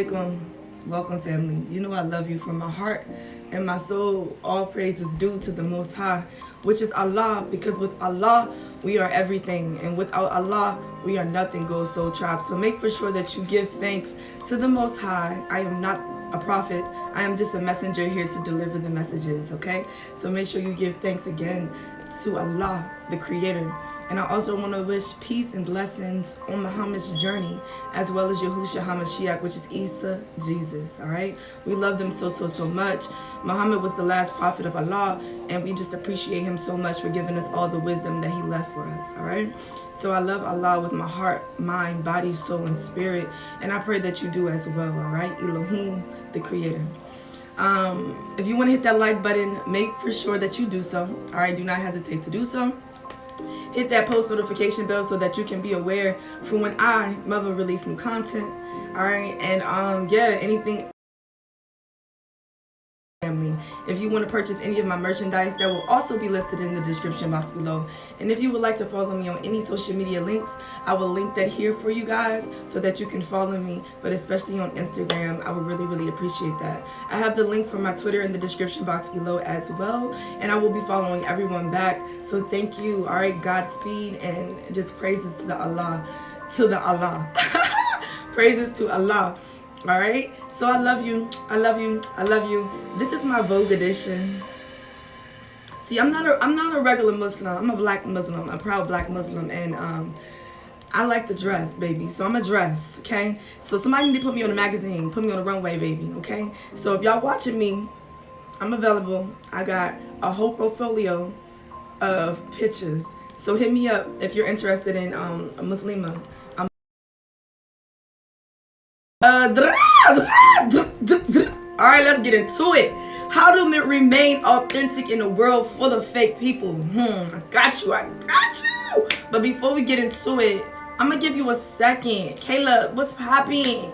alaikum. Welcome, family. You know I love you from my heart and my soul. All praise is due to the Most High, which is Allah, because with Allah, we are everything. And without Allah, we are nothing, Gold Soul Tribe. So make for sure that you give thanks to the Most High. I am not a prophet. I am just a messenger here to deliver the messages, okay? So make sure you give thanks again to Allah, the Creator. And I also want to wish peace and blessings on Muhammad's journey, as well as Yahushua HaMashiach, which is Isa, Jesus, all right? We love them so much. Muhammad was the last prophet of Allah, and we just appreciate him so much for giving us all the wisdom that he left for us, all right? So I love Allah with my heart, mind, body, soul, and spirit, and I pray that you do as well, all right? Elohim, the Creator. If you want to hit that like button, make for sure that you do so, all right? Do not hesitate to do so. Hit that post notification bell so that you can be aware for when I, Mother, release new content. All right, and yeah, anything. Family. If you want to purchase any of my merchandise, that will also be listed in the description box below. And if you would like to follow me on any social media links, I will link that here for you guys so that you can follow me, but especially on Instagram. I would really appreciate that. I have the link for my Twitter in the description box below as well, and I will be following everyone back. So thank you. All right, Godspeed, and just praises to the Allah. Praises to Allah. All right, so I love you. This is my Vogue edition. See, I'm not a regular Muslim. I'm a black Muslim, a proud black Muslim, and I like the dress, baby. So I'm a dress, okay? So somebody need to put me on a magazine, put me on a runway, baby, okay? So if y'all watching me, I'm available. I got a whole portfolio of pictures. So hit me up if you're interested in a Muslima. Alright, let's get into it. How to remain authentic in a world full of fake people. I got you. But before we get into it, I'm gonna give you a second. Caleb, what's popping?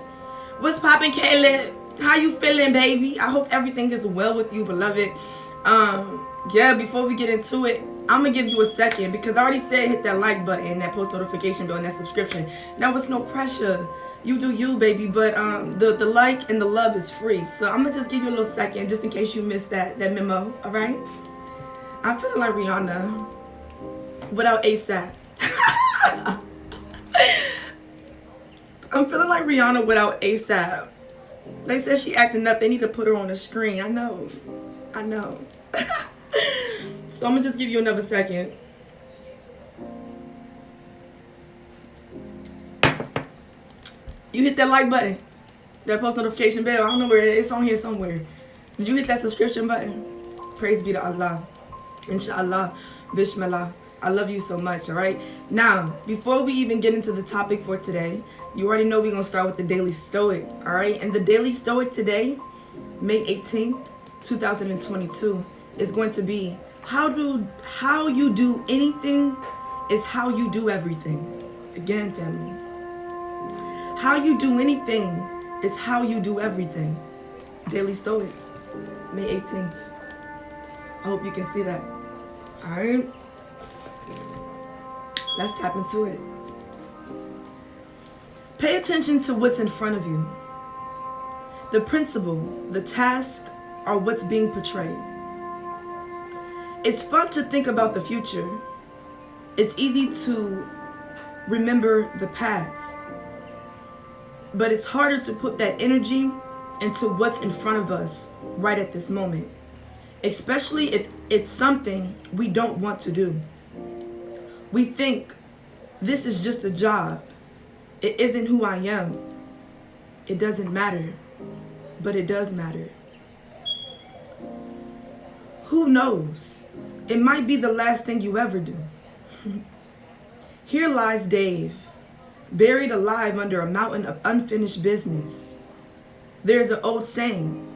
What's popping, Caleb? How you feeling, baby? I hope everything is well with you, beloved. Yeah, before we get into it, I'm gonna give you a second because I already said hit that like button, that post notification bell, and that subscription. Now it's no pressure. You do you, baby, but the like and the love is free. So I'm gonna just give you a little second just in case you missed that memo, all right? I'm feeling like Rihanna without ASAP. I'm feeling like Rihanna without ASAP. They said she acting up. They need to put her on the screen. I know. So I'm gonna just give you another second. You hit that like button, that post notification bell. I don't know where it is. It's on here somewhere. Did you hit that subscription button? Praise be to Allah. Inshallah. Bismillah. I love you so much, all right? Now, before we even get into the topic for today, you already know we're going to start with the Daily Stoic, all right? And the Daily Stoic today, May 18th, 2022, is going to be how you do anything is how you do everything. Again, family. How you do anything is how you do everything. Daily Stoic, May 18th. I hope you can see that. All right. Let's tap into it. Pay attention to what's in front of you. The principle, the task, or what's being portrayed. It's fun to think about the future. It's easy to remember the past. But it's harder to put that energy into what's in front of us right at this moment, especially if it's something we don't want to do. We think this is just a job. It isn't who I am. It doesn't matter, but it does matter. Who knows? It might be the last thing you ever do. Here lies Dave, buried alive under a mountain of unfinished business. There's an old saying,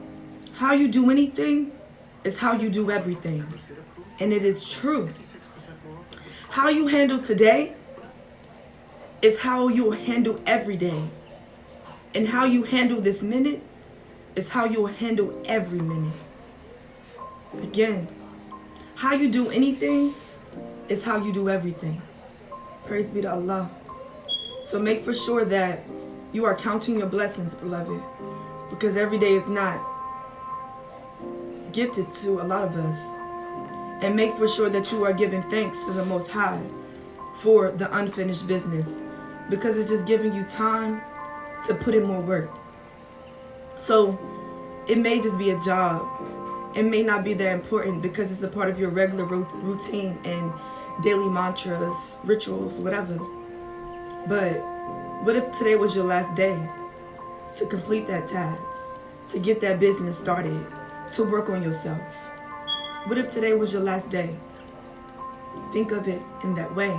how you do anything is how you do everything. And it is true. How you handle today is how you'll handle every day. And how you handle this minute is how you'll handle every minute. Again, how you do anything is how you do everything. Praise be to Allah. So make for sure that You are counting your blessings, beloved, because every day is not gifted to a lot of us. And make for sure that you are giving thanks to the Most High for the unfinished business, because it's just giving you time to put in more work. So it may just be a job. It may not be that important because it's a part of your regular routine and daily mantras, rituals, whatever. But what if today was your last day to complete that task, to get that business started, to work on yourself? What if today was your last day? Think of it in that way,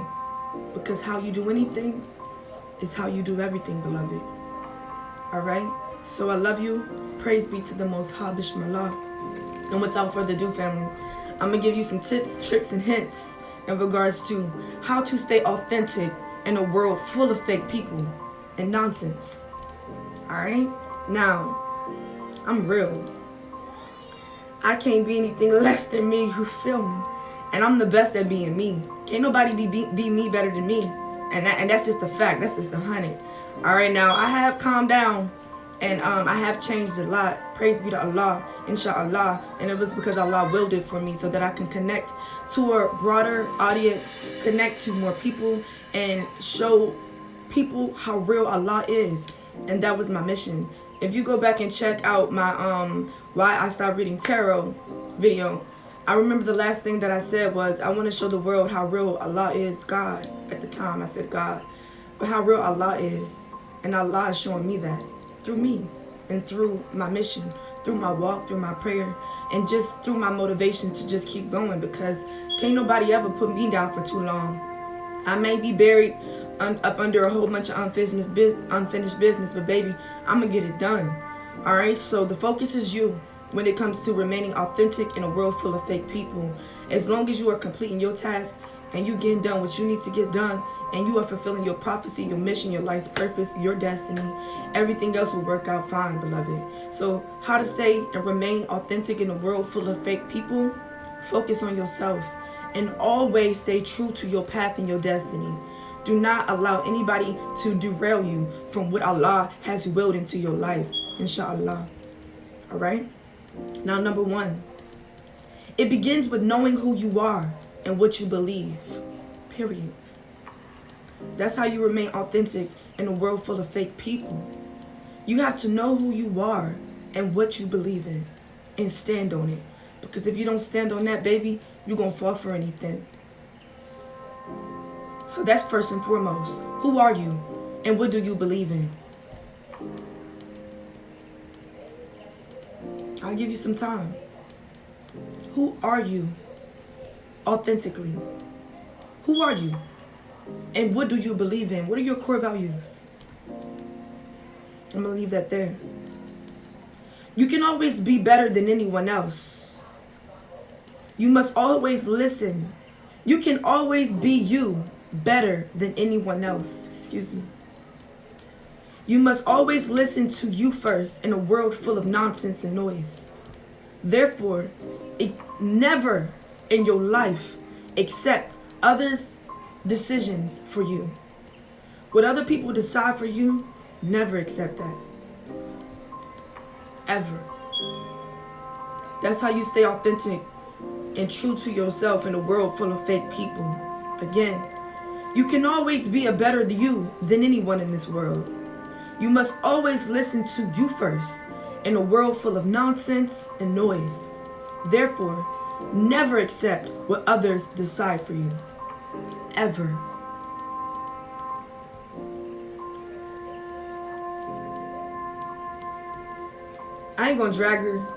because how you do anything is how you do everything, beloved. All right? So I love you. Praise be to the Most High, Bismillah. And without further ado, family, I'm going to give you some tips, tricks, and hints in regards to how to stay authentic in a world full of fake people and nonsense. All right? Now, I'm real. I can't be anything less than me, you feel me? And I'm the best at being me. Can't nobody be me better than me. And that's just the fact. That's just 100. All right, now, I have calmed down. And I have changed a lot. Praise be to Allah, inshallah. And it was because Allah willed it for me so that I can connect to a broader audience, connect to more people, and show people how real Allah is. And that was my mission. If you go back and check out my Why I Stopped Reading Tarot video, I remember the last thing that I said was, I want to show the world how real Allah is. God. At the time, I said God. But how real Allah is. And Allah is showing me that. Through me and through my mission, through my walk, through my prayer, and just through my motivation to just keep going, because can't nobody ever put me down for too long. I may be buried up under a whole bunch of unfinished business, but baby, I'm going to get it done. All right, so the focus is you when it comes to remaining authentic in a world full of fake people. As long as you are completing your task and you getting done what you need to get done, and you are fulfilling your prophecy, your mission, your life's purpose, your destiny, everything else will work out fine, beloved. So how to stay and remain authentic in a world full of fake people? Focus on yourself and always stay true to your path and your destiny. Do not allow anybody to derail you from what Allah has willed into your life, inshallah. All right? Now, number 1, it begins with knowing who you are and what you believe, period. That's how you remain authentic in a world full of fake people. You have to know who you are and what you believe in and stand on it. Because if you don't stand on that, baby, you're going to fall for anything. So that's first and foremost. Who are you and what do you believe in? I'll give you some time. Who are you authentically? Who are you? And what do you believe in? What are your core values? I'm going to leave that there. You can always be better than anyone else. You must always listen. You can always be you better than anyone else. Excuse me. You must always listen to you first in a world full of nonsense and noise. Therefore, never in your life accept others' decisions for you. What other people decide for you, never accept that. Ever. That's how you stay authentic and true to yourself in a world full of fake people. Again, you can always be a better you than anyone in this world. You must always listen to you first in a world full of nonsense and noise. Therefore, never accept what others decide for you. Ever. I ain't gonna drag her.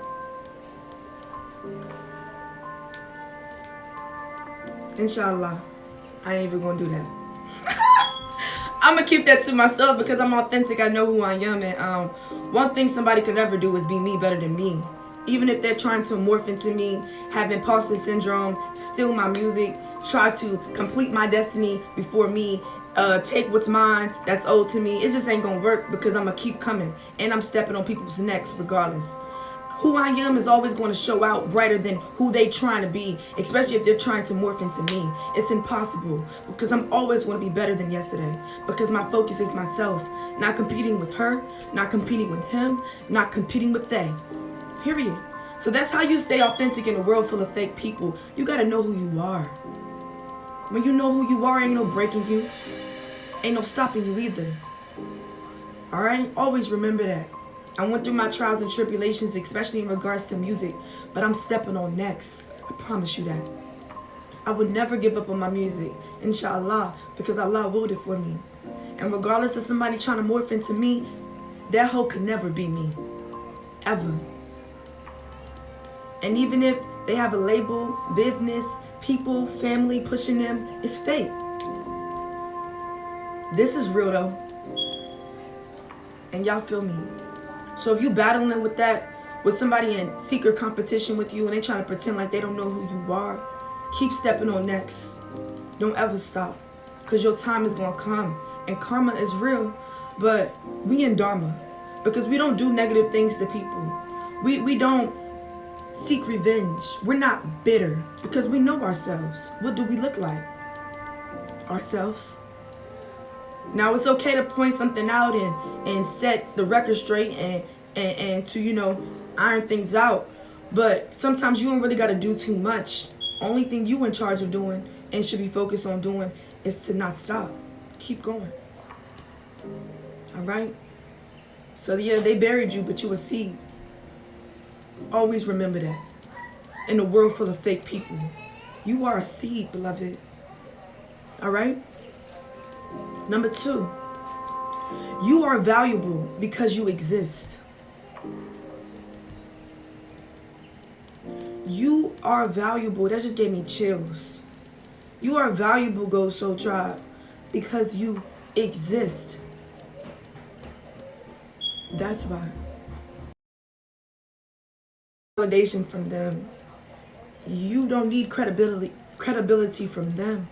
Inshallah. I ain't even gonna do that. I'm gonna keep that to myself because I'm authentic. I know who I am. And one thing somebody could never do is be me better than me. Even if they're trying to morph into me, have imposter syndrome, steal my music, try to complete my destiny before me, take what's mine that's owed to me. It just ain't gonna work because I'm gonna keep coming and I'm stepping on people's necks regardless. Who I am is always going to show out brighter than who they trying to be, especially if they're trying to morph into me. It's impossible because I'm always going to be better than yesterday because my focus is myself, not competing with her, not competing with him, not competing with they. Period. So that's how you stay authentic in a world full of fake people. You got to know who you are. When you know who you are, ain't no breaking you. Ain't no stopping you either. All right? Always remember that. I went through my trials and tribulations, especially in regards to music, but I'm stepping on next. I promise you that. I would never give up on my music, inshallah, because Allah willed it for me. And regardless of somebody trying to morph into me, that hoe could never be me. Ever. And even if they have a label, business, people, family pushing them, it's fake. This is real though. And y'all feel me. So if you battling with that, with somebody in secret competition with you and they trying to pretend like they don't know who you are, keep stepping on next. Don't ever stop. Because your time is going to come. And karma is real. But we in Dharma. Because we don't do negative things to people. We don't seek revenge. We're not bitter. Because we know ourselves. What do we look like? Ourselves. Now it's okay to point something out and set the record straight and to, you know, iron things out. But sometimes you don't really got to do too much. Only thing you in charge of doing and should be focused on doing is to not stop. Keep going. All right? So yeah, they buried you, but you a seed. Always remember that. In a world full of fake people, you are a seed, beloved. All right? Number 2, you are valuable because you exist. You are valuable. That just gave me chills. You are valuable, Gold Soul Tribe, because you exist. That's why. Validation from them. You don't need credibility from them.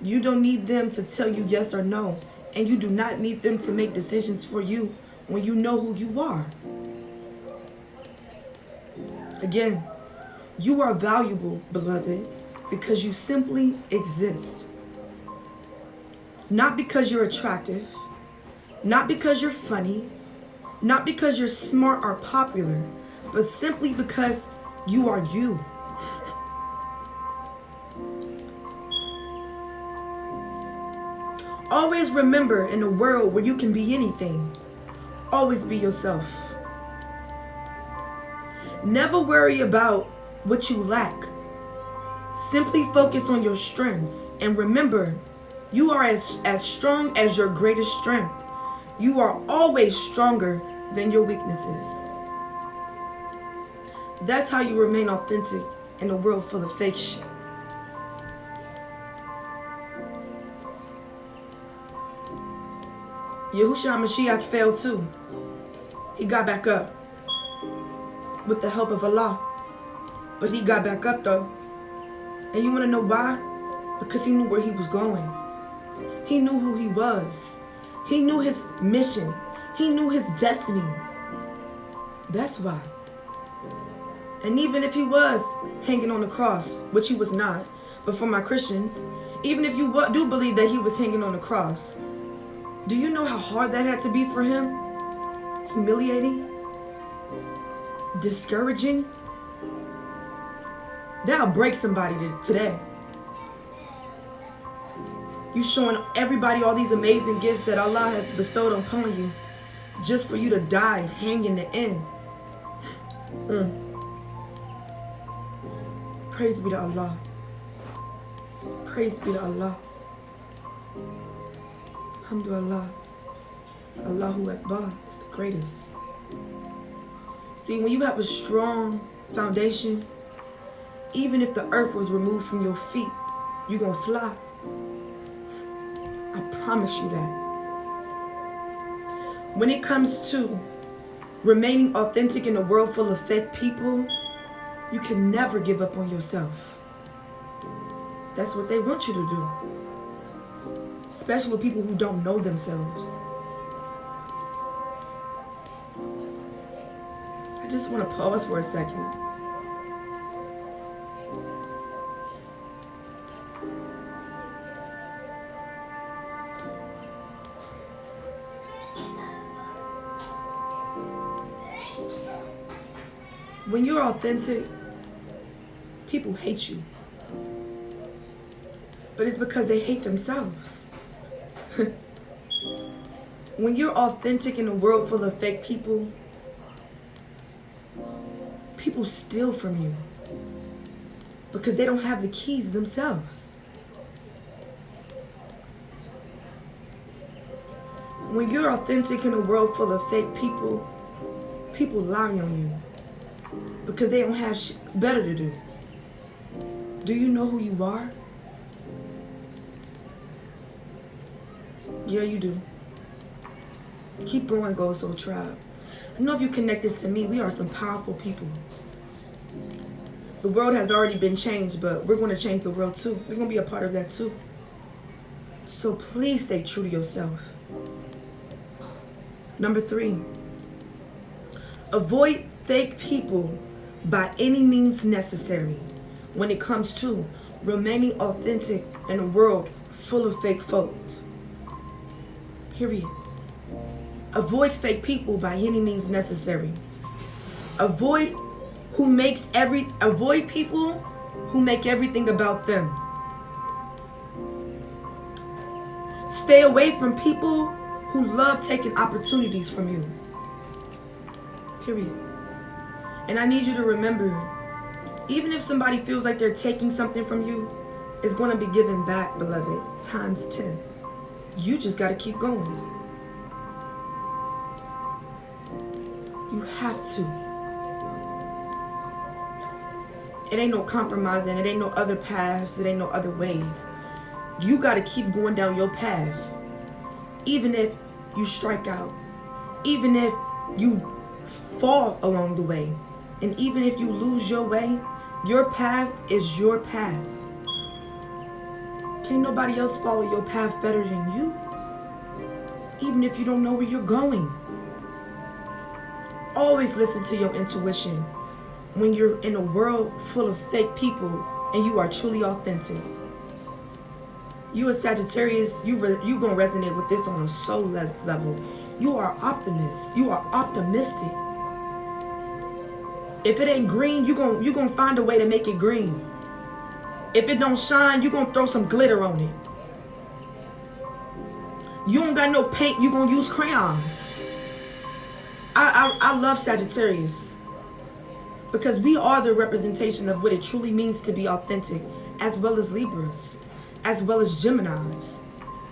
You don't need them to tell you yes or no. And you do not need them to make decisions for you when you know who you are. Again, you are valuable, beloved, because you simply exist. Not because you're attractive, not because you're funny, not because you're smart or popular, but simply because you are you. Always remember, in a world where you can be anything, always be yourself. Never worry about what you lack. Simply focus on your strengths. And remember, you are as strong as your greatest strength. You are always stronger than your weaknesses. That's how you remain authentic in a world full of fake shit. Yahushua Mashiach failed too. He got back up with the help of Allah. But he got back up though. And you want to know why? Because he knew where he was going. He knew who he was. He knew his mission. He knew his destiny. That's why. And even if he was hanging on the cross, which he was not, but for my Christians, even if you do believe that he was hanging on the cross, do you know how hard that had to be for him? Humiliating? Discouraging? That'll break somebody today. You showing everybody all these amazing gifts that Allah has bestowed upon you just for you to die and hang in the end. Praise be to Allah. Praise be to Allah. Alhamdulillah. Allahu Akbar is the greatest. See, when you have a strong foundation, even if the earth was removed from your feet, you're going to fly. I promise you that. When it comes to remaining authentic in a world full of fake people, you can never give up on yourself. That's what they want you to do. Especially with people who don't know themselves. just want to pause for a second. When you're authentic, people hate you. But it's because they hate themselves. When you're authentic in a world full of fake people, people steal from you because they don't have the keys themselves. When you're authentic in a world full of fake people, people lie on you because they don't have shit better to do. Do you know who you are? Yeah, you do. Keep growing, Gold Soul Tribe. I know if you connected to me, we are some powerful people. The world has already been changed, but we're going to change the world too. We're going to be a part of that too. So please stay true to yourself. Number 3, avoid fake people by any means necessary when it comes to remaining authentic in a world full of fake folks. Period. Avoid fake people by any means necessary. Avoid people who make everything about them. Stay away from people who love taking opportunities from you. Period. And I need you to remember, even if somebody feels like they're taking something from you, it's going to be given back, beloved, times 10. You just got to keep going. You have to. It ain't no compromising. It ain't no other paths. It ain't no other ways. You got to keep going down your path. Even if you strike out. Even if you fall along the way. And even if you lose your way, your path is your path. Can't nobody else follow your path better than you. Even if you don't know where you're going. Always listen to your intuition when you're in a world full of fake people and you are truly authentic. You a Sagittarius, you gonna resonate with this on a soul level. You are optimist. You are optimistic. If it ain't green, you gonna find a way to make it green. If it don't shine, you gonna throw some glitter on it. You don't got no paint, you gonna use crayons. I love Sagittarius because we are the representation of what it truly means to be authentic, as well as Libras, as well as Geminis,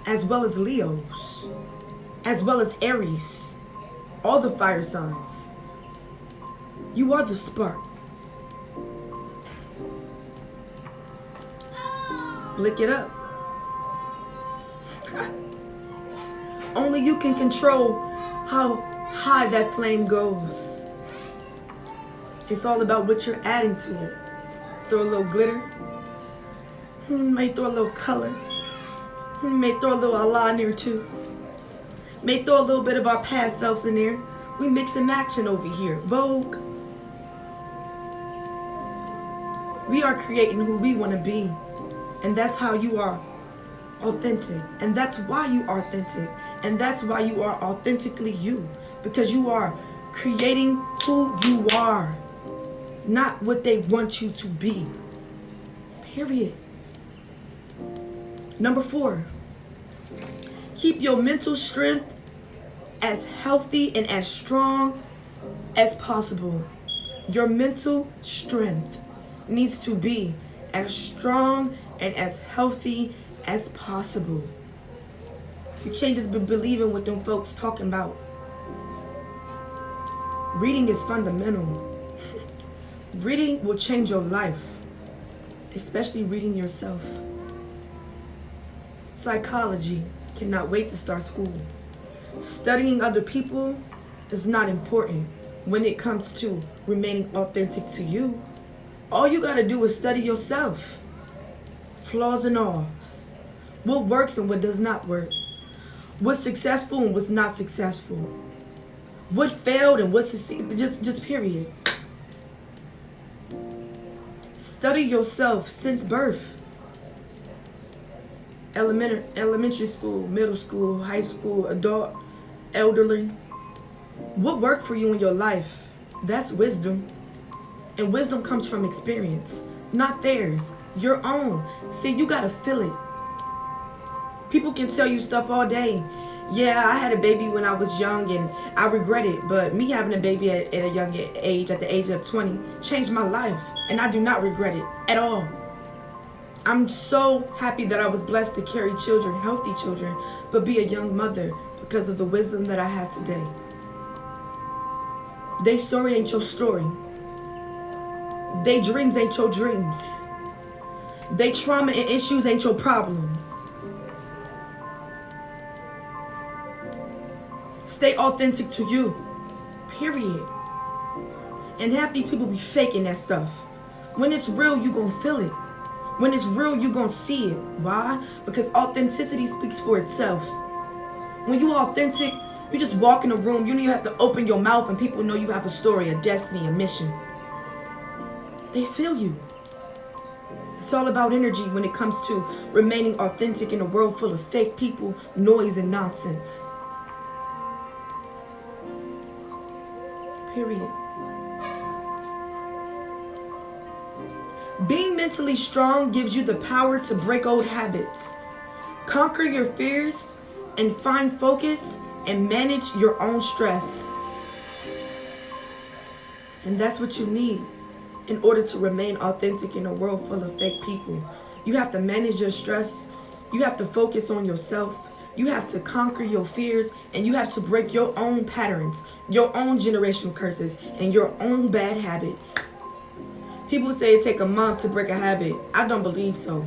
as well as Leos, as well as Aries, all the fire signs. You are the spark. Blick it up. Only you can control how high that flame goes. It's all about what you're adding to it. Throw a little glitter. May throw a little color. May throw a little Allah in there too. May throw a little bit of our past selves in there. We mix and matching over here. Vogue. We are creating who we want to be. And that's how you are authentic. And that's why you are authentic. And that's why you are authentically you. Because you are creating who you are. Not what they want you to be. Period. Number 4. Keep your mental strength as healthy and as strong as possible. Your mental strength needs to be as strong and as healthy as possible. You can't just be believing what them folks talking about. Reading is fundamental. Reading will change your life, especially reading yourself. Psychology, cannot wait to start school. Studying other people is not important when it comes to remaining authentic to you. All you gotta do is study yourself. Flaws and alls. What works and what does not work. What's successful and what's not successful. What failed and what succeeded. Just period. Study yourself since birth. Elementary school, middle school, high school, adult, elderly. What worked for you in your life? That's wisdom. And wisdom comes from experience, not theirs, your own. See, you gotta feel it. People can tell you stuff all day. Yeah, I had a baby when I was young and I regret it, but me having a baby at a young age, at the age of 20, changed my life, and I do not regret it at all. I'm so happy that I was blessed to carry children, healthy children, but be a young mother because of the wisdom that I have today. They story ain't your story. They dreams ain't your dreams. They trauma and issues ain't your problem. Stay authentic to you, period. And half these people be faking that stuff. When it's real, you gonna feel it. When it's real, you gonna see it. Why? Because authenticity speaks for itself. When you authentic, you just walk in a room, you don't even have to open your mouth and people know you have a story, a destiny, a mission. They feel you. It's all about energy when it comes to remaining authentic in a world full of fake people, noise, and nonsense. Period. Being mentally strong gives you the power to break old habits, conquer your fears, and find focus and manage your own stress. And that's what you need in order to remain authentic in a world full of fake people. You have to manage your stress. You have to focus on yourself. You have to conquer your fears, and you have to break your own patterns, your own generational curses, and your own bad habits. People say it take a month to break a habit. I don't believe so.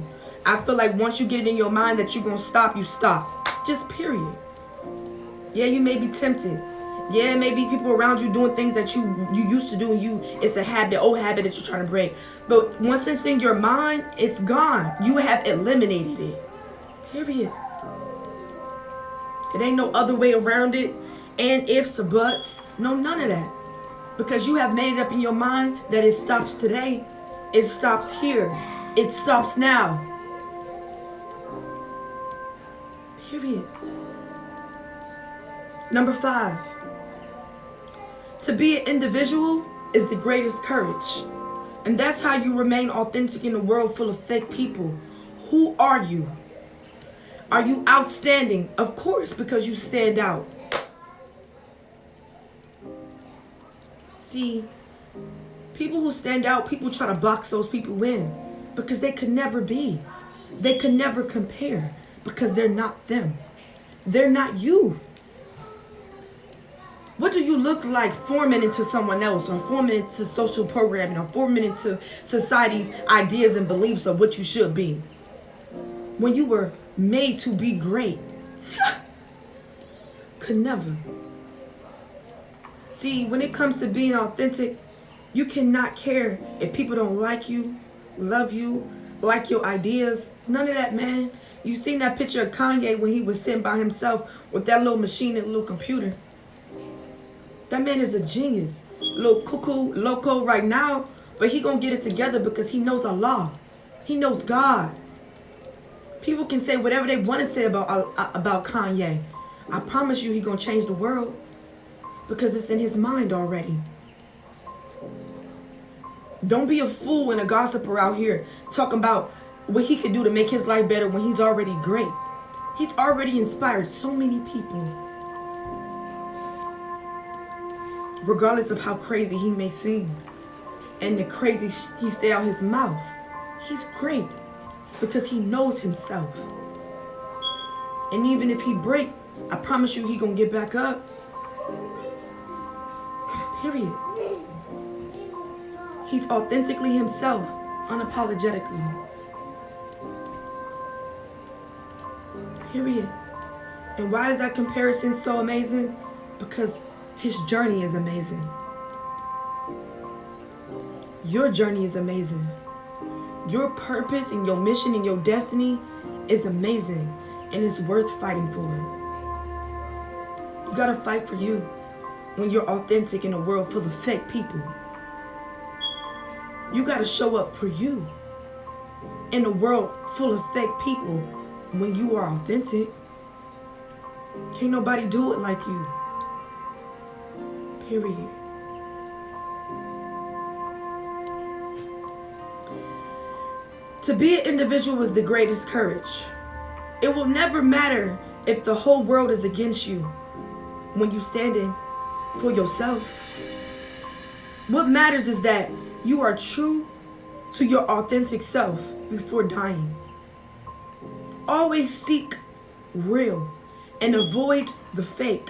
I feel like once you get it in your mind that you're going to stop, you stop. Just period. Yeah, you may be tempted. Yeah, maybe people around you doing things that you used to do, and it's a habit, old habit that you're trying to break. But once it's in your mind, it's gone. You have eliminated it. Period. It ain't no other way around it. And ifs or buts. No, none of that. Because you have made it up in your mind that it stops today. It stops here. It stops now. Period. Number 5. To be an individual is the greatest courage. And that's how you remain authentic in a world full of fake people. Who are you? Are you outstanding? Of course, because you stand out. See, people who stand out, people try to box those people in because they could never be. They could never compare because they're not them. They're not you. What do you look like forming into someone else, or forming into social programming, or forming into society's ideas and beliefs of what you should be? When you were made to be great. Could never. See, when it comes to being authentic, you cannot care if people don't like you, love you, like your ideas. None of that, man. You seen that picture of Kanye when he was sitting by himself with that little machine and little computer. That man is a genius. Little cuckoo, loco right now, but he gonna get it together because he knows Allah. He knows God. People can say whatever they want to say about Kanye. I promise you he gonna change the world because it's in his mind already. Don't be a fool and a gossiper out here talking about what he could do to make his life better when he's already great. He's already inspired so many people. Regardless of how crazy he may seem and the crazy he stay out his mouth, he's great because he knows himself. And even if he break, I promise you he gonna get back up. Period. He's authentically himself, unapologetically. Period. And why is that comparison so amazing? Because his journey is amazing. Your journey is amazing. Your purpose and your mission and your destiny is amazing, and it's worth fighting for. You gotta fight for you when you're authentic in a world full of fake people. You got to show up for you in a world full of fake people when you are authentic. Can't nobody do it like you. Period. To be an individual is the greatest courage. It will never matter if the whole world is against you when you standing for yourself. What matters is that you are true to your authentic self before dying. Always seek real and avoid the fake,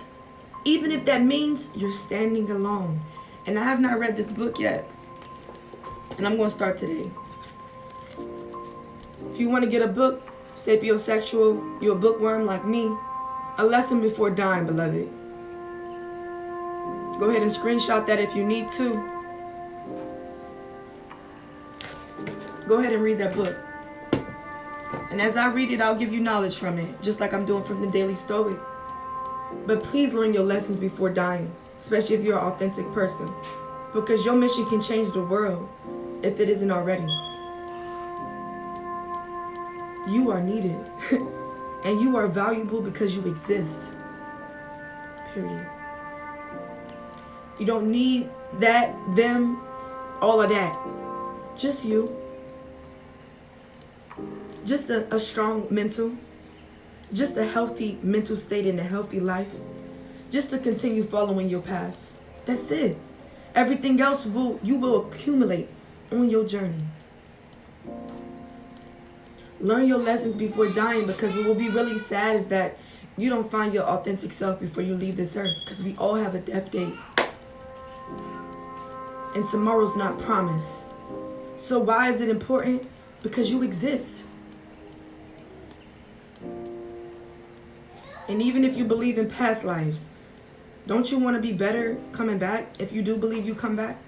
even if that means you're standing alone. And I have not read this book yet, and I'm going to start today. If you want to get a book, sapiosexual, you're a bookworm like me, A Lesson Before Dying, beloved. Go ahead and screenshot that if you need to. Go ahead and read that book. And as I read it, I'll give you knowledge from it, just like I'm doing from the Daily Stoic. But please learn your lessons before dying, especially if you're an authentic person, because your mission can change the world if it isn't already. You are needed, and you are valuable because you exist. Period. You don't need that, them, all of that. Just you. Just a strong mental. Just a healthy mental state and a healthy life. Just to continue following your path. That's it. Everything else you will accumulate on your journey. Learn your lessons before dying, because what will be really sad is that you don't find your authentic self before you leave this earth, because we all have a death date. And tomorrow's not promised. So why is it important? Because you exist. And even if you believe in past lives, don't you want to be better coming back? If you do believe you come back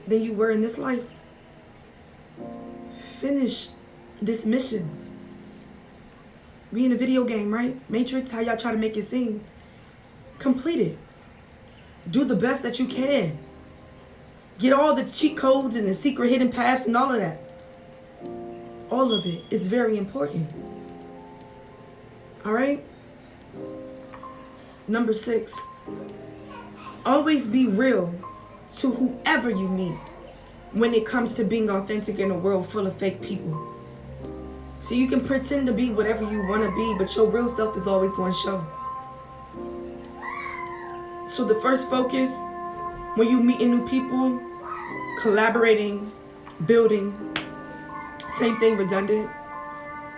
than you were in this life, finish this mission. We in a video game, right? Matrix, how y'all try to make it seem. Complete it. Do the best that you can. Get all the cheat codes and the secret hidden paths and all of that. All of it is very important. All right? Number 6. Always be real to whoever you meet when it comes to being authentic in a world full of fake people. So you can pretend to be whatever you want to be, but your real self is always going to show. So the first focus when you meeting new people, collaborating, building, same thing, redundant.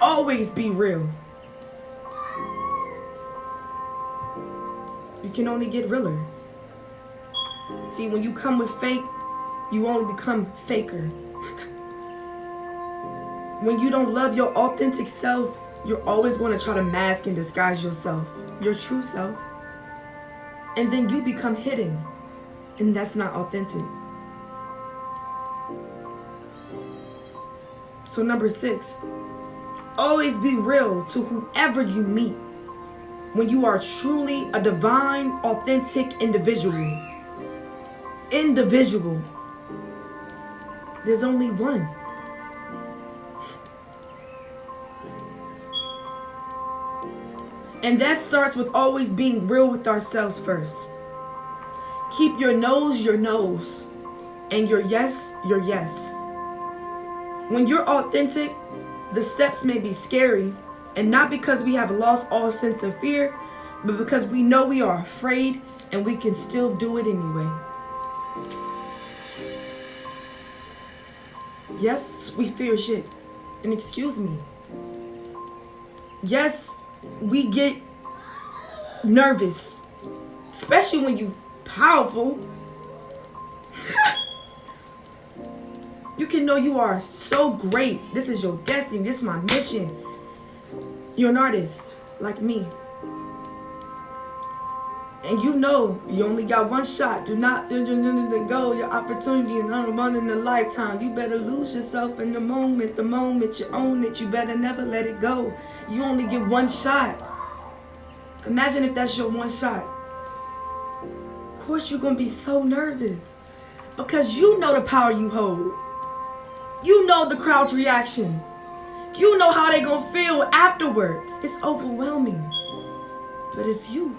Always be real. You can only get realer. See, when you come with fake, you only become faker. When you don't love your authentic self, you're always going to try to mask and disguise yourself, your true self. And then you become hidden. And that's not authentic. So number 6, always be real to whoever you meet when you are truly a divine, authentic individual. Individual. There's only one. And that starts with always being real with ourselves first. Keep your nose, and your yes, your yes. When you're authentic, the steps may be scary, and not because we have lost all sense of fear, but because we know we are afraid and we can still do it anyway. Yes, we fear shit. And excuse me. Yes, we get nervous, especially when you powerful. You can know you are so great. This is your destiny. This is my mission. You're an artist like me. And you know you only got one shot. Do not go. Your opportunity is not one in a lifetime. You better lose yourself in the moment. The moment you own it, you better never let it go. You only get one shot. Imagine if that's your one shot. Of course you're going to be so nervous. Because you know the power you hold. You know the crowd's reaction. You know how they gonna feel afterwards. It's overwhelming. But it's you.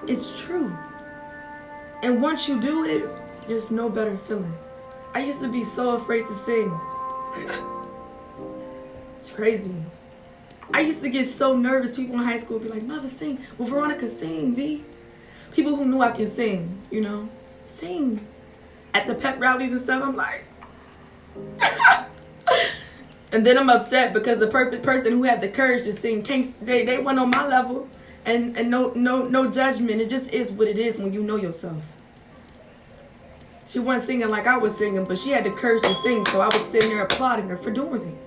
It's true. And once you do it, there's no better feeling. I used to be so afraid to sing. It's crazy. I used to get so nervous. People in high school would be like, "Mother, sing." Well, Veronica, sing, B. People who knew I can sing, you know, sing. At the pep rallies and stuff, I'm like, and then I'm upset because the person who had the courage to sing they weren't on my level, and no judgment. It just is what it is when you know yourself. She wasn't singing like I was singing, but she had the courage to sing, so I was sitting there applauding her for doing it,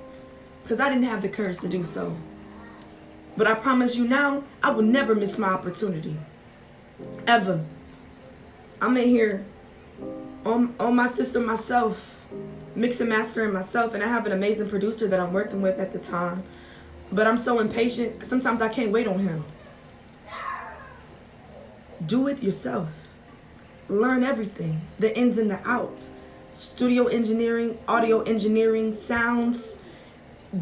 because I didn't have the courage to do so. But I promise you now, I will never miss my opportunity, ever. I'm in here on my system myself, mix and mastering myself, and I have an amazing producer that I'm working with at the time. But I'm so impatient, sometimes I can't wait on him. Do it yourself. Learn everything, the ins and the outs. Studio engineering, audio engineering, sounds,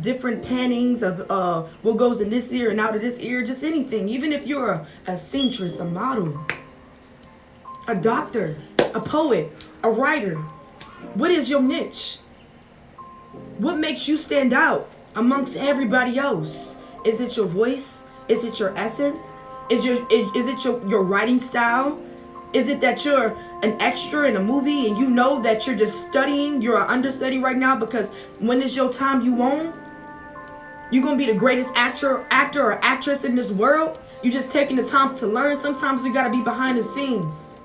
different pannings of what goes in this ear and out of this ear, just anything. Even if you're a seamstress, a model, a doctor, a poet, a writer, what is your niche? What makes you stand out amongst everybody else? Is it your voice? Is it your essence? Is it your writing style? Is it that you're an extra in a movie and you know that you're just studying, you're an understudy right now, because when it's your time you won't? You're gonna be the greatest actor or actress in this world? You just taking the time to learn. Sometimes we gotta be behind the scenes.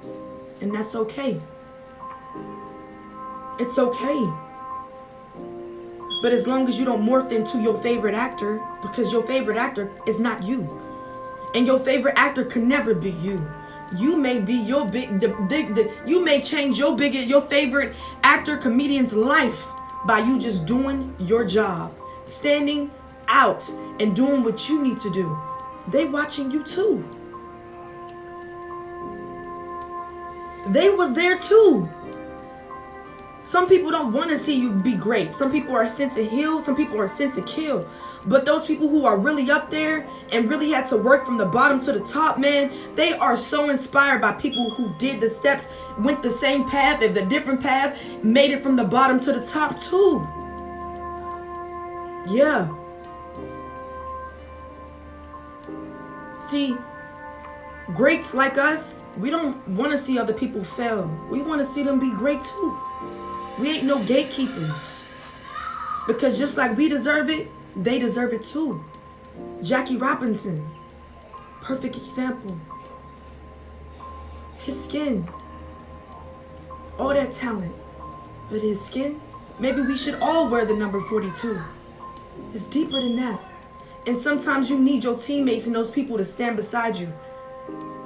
And that's okay. It's okay. But as long as you don't morph into your favorite actor, because your favorite actor is not you. And your favorite actor can never be you. You may be you may change your favorite actor, comedian's life by you just doing your job, standing out and doing what you need to do. They watching you too. They was there too. Some people don't want to see you be great. Some people are sent to heal. Some people are sent to kill. But those people who are really up there and really had to work from the bottom to the top, man, they are so inspired by people who did the steps, went the same path, if the different path, made it from the bottom to the top too. Yeah. See, greats like us, we don't want to see other people fail. We want to see them be great too. We ain't no gatekeepers. Because just like we deserve it, they deserve it too. Jackie Robinson, perfect example. His skin, all that talent, but his skin, maybe we should all wear the number 42. It's deeper than that. And sometimes you need your teammates and those people to stand beside you.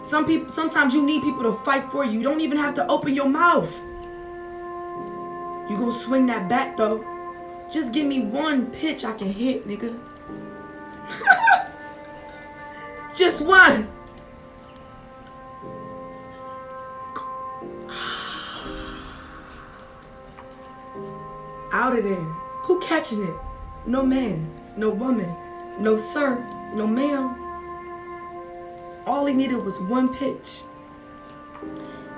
Sometimes you need people to fight for you. You don't even have to open your mouth. You gonna swing that bat though. Just give me one pitch I can hit, nigga. Just one. Out of there. Who catching it? No man, no woman, no sir, no ma'am. All he needed was one pitch.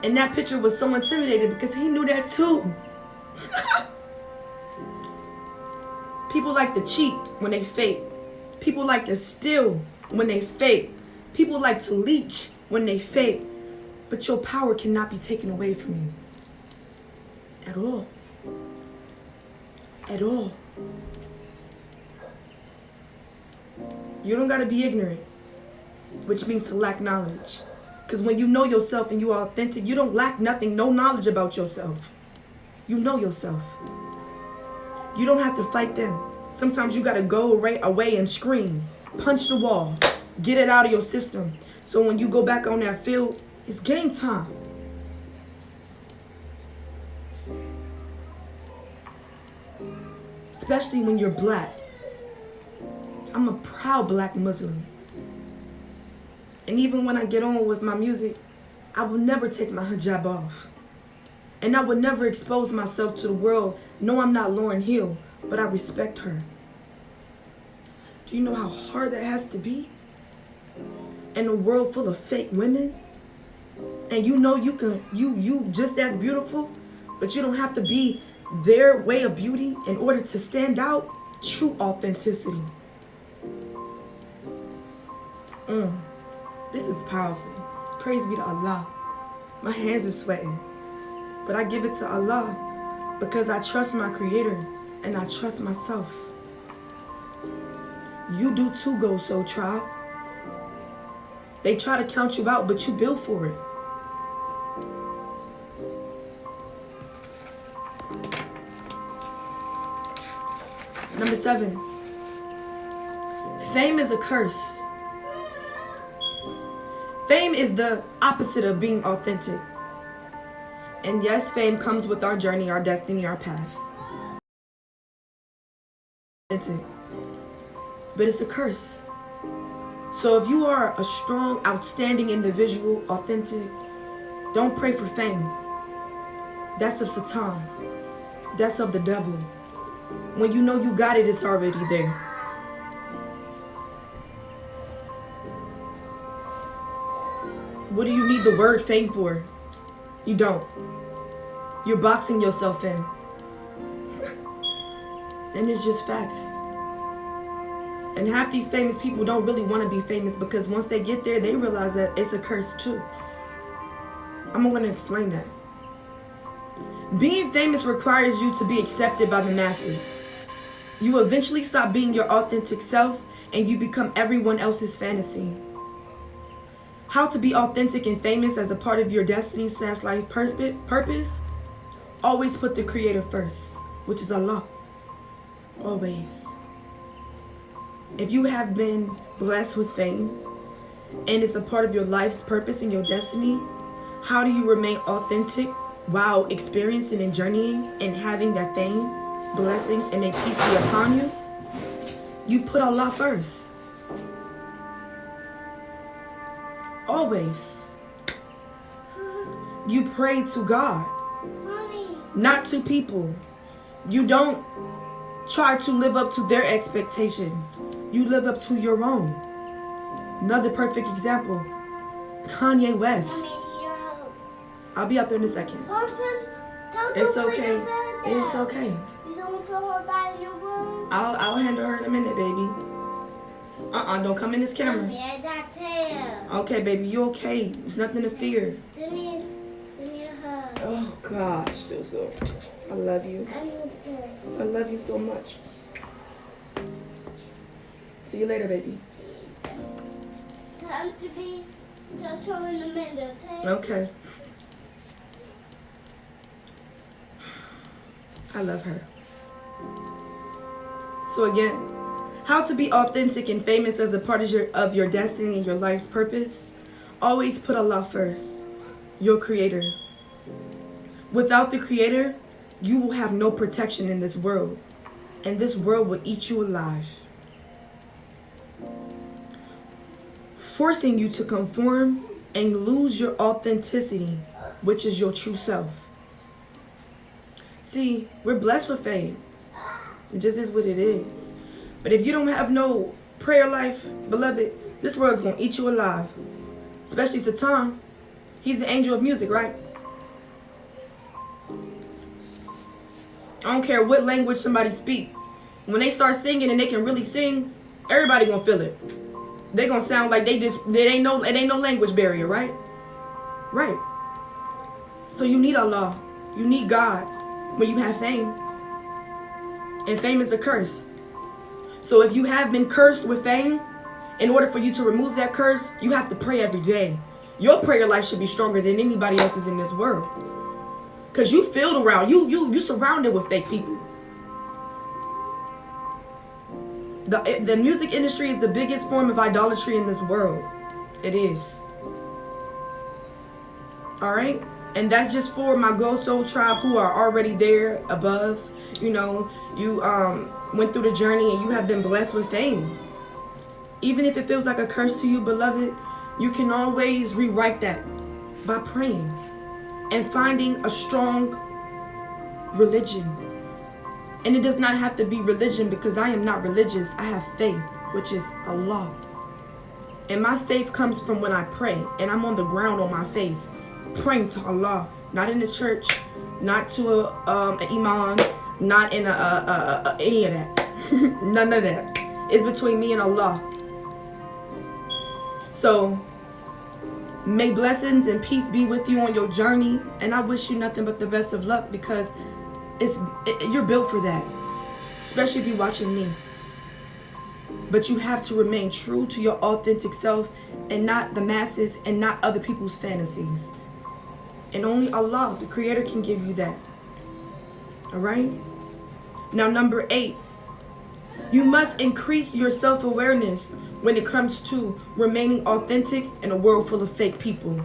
And that pitcher was so intimidated because he knew that too. People like to cheat when they fake. People like to steal when they fake. People like to leech when they fake. But your power cannot be taken away from you. At all. At all. You don't gotta be ignorant, which means to lack knowledge. Because when you know yourself and you are authentic, you don't lack nothing, no knowledge about yourself. You know yourself. You don't have to fight them. Sometimes you gotta go away and scream. Punch the wall. Get it out of your system. So when you go back on that field, it's game time. Especially when you're black. I'm a proud black Muslim. And even when I get on with my music, I will never take my hijab off. And I would never expose myself to the world. No, I'm not Lauryn Hill, but I respect her. Do you know how hard that has to be? In a world full of fake women? And you know you just as beautiful, but you don't have to be their way of beauty in order to stand out. True authenticity. This is powerful. Praise be to Allah. My hands are sweating. But I give it to Allah because I trust my Creator and I trust myself. You do too, Gold Soul Tribe. They try to count you out, but you build for it. Number 7. Fame is a curse. Fame is the opposite of being authentic. And yes, fame comes with our journey, our destiny, our path. But it's a curse. So if you are a strong, outstanding individual, authentic, don't pray for fame. That's of Satan. That's of the devil. When you know you got it, it's already there. What do you need the word fame for? You don't. You're boxing yourself in. And it's just facts. And half these famous people don't really want to be famous because once they get there, they realize that it's a curse too. I'm going to explain that. Being famous requires you to be accepted by the masses. You eventually stop being your authentic self and you become everyone else's fantasy. How to be authentic and famous as a part of your destiny / life purpose? Always put the Creator first, which is Allah. Always. If you have been blessed with fame and it's a part of your life's purpose and your destiny, how do you remain authentic while experiencing and journeying and having that fame, blessings, and may peace be upon you? You put Allah first. Always. You pray to God, not to people. You don't try to live up to their expectations. You live up to your own. Another perfect example, Kanye West. I'll be out there in a second. It's okay. It's okay. You don't throw her back in your room? I'll handle her in a minute, baby. Don't come in this camera. Okay, baby, you okay? There's nothing to fear. Give me a hug. Oh gosh, so I love you. I love you so much. See you later, baby. Time to be gentle in the middle, okay? Okay. I love her. So again, how to be authentic and famous as a part of your destiny and your life's purpose? Always put Allah first, your Creator. Without the Creator, you will have no protection in this world, and this world will eat you alive, forcing you to conform and lose your authenticity, which is your true self. See, we're blessed with fame. It just is what it is. But if you don't have no prayer life, beloved, this world is going to eat you alive. Especially Satan. He's the angel of music, right? I don't care what language somebody speak. When they start singing and they can really sing, everybody going to feel it. They going to sound like it ain't no language barrier, right? Right. So you need Allah. You need God when you have fame. And fame is a curse. So if you have been cursed with fame, in order for you to remove that curse, you have to pray every day. Your prayer life should be stronger than anybody else's in this world. Because you filled around, you surrounded with fake people. The music industry is the biggest form of idolatry in this world. It is. Alright? And that's just for my Gold Soul Tribe who are already there above. You know, you went through the journey and you have been blessed with fame. Even if it feels like a curse to you, beloved, you can always rewrite that by praying. and finding a strong religion. And it does not have to be religion, because I am not religious. I have faith, which is Allah. And my faith comes from when I pray, and I'm on the ground on my face praying to Allah, not in the church, not to an imam, not in any of that. None of that. It's between me and Allah. So may blessings and peace be with you on your journey, and I wish you nothing but the best of luck, because you're built for that, especially if you're watching me. But you have to remain true to your authentic self, and not the masses, and not other people's fantasies. And only Allah, the Creator, can give you that. All right? Now, number 8. You must increase your self-awareness when it comes to remaining authentic in a world full of fake people.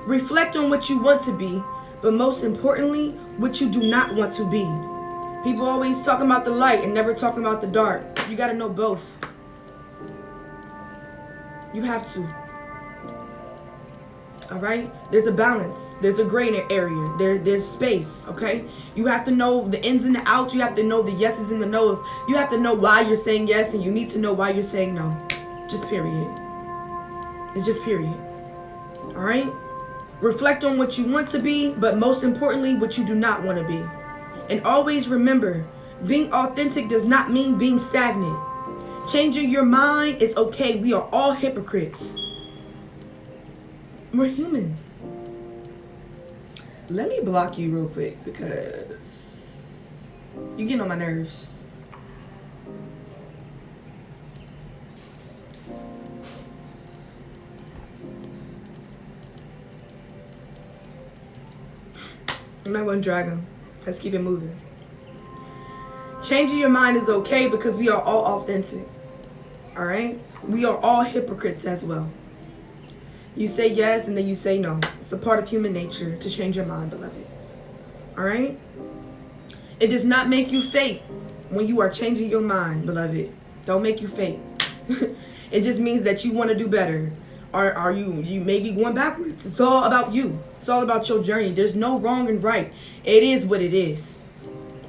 Reflect on what you want to be, but most importantly, what you do not want to be. People always talking about the light and never talking about the dark. You got to know both. You have to. All right? There's a balance. There's a gray area. There's space, okay? You have to know the ins and the outs. You have to know the yeses and the nos. You have to know why you're saying yes, and you need to know why you're saying no. Just period. It's just period. All right? Reflect on what you want to be, but most importantly, what you do not want to be. And always remember, being authentic does not mean being stagnant. Changing your mind is okay. We are all hypocrites. We're human. Let me block you real quick, because you're getting on my nerves. I'm not going to drag him. Let's keep it moving. Changing your mind is okay, because we are all authentic. All right? We are all hypocrites as well. You say yes, and then you say no. It's a part of human nature to change your mind, beloved. All right? It does not make you fake when you are changing your mind, beloved. Don't make you fake. It just means that you want to do better. Or are you may be going backwards. It's all about you. It's all about your journey. There's no wrong and right. It is what it is.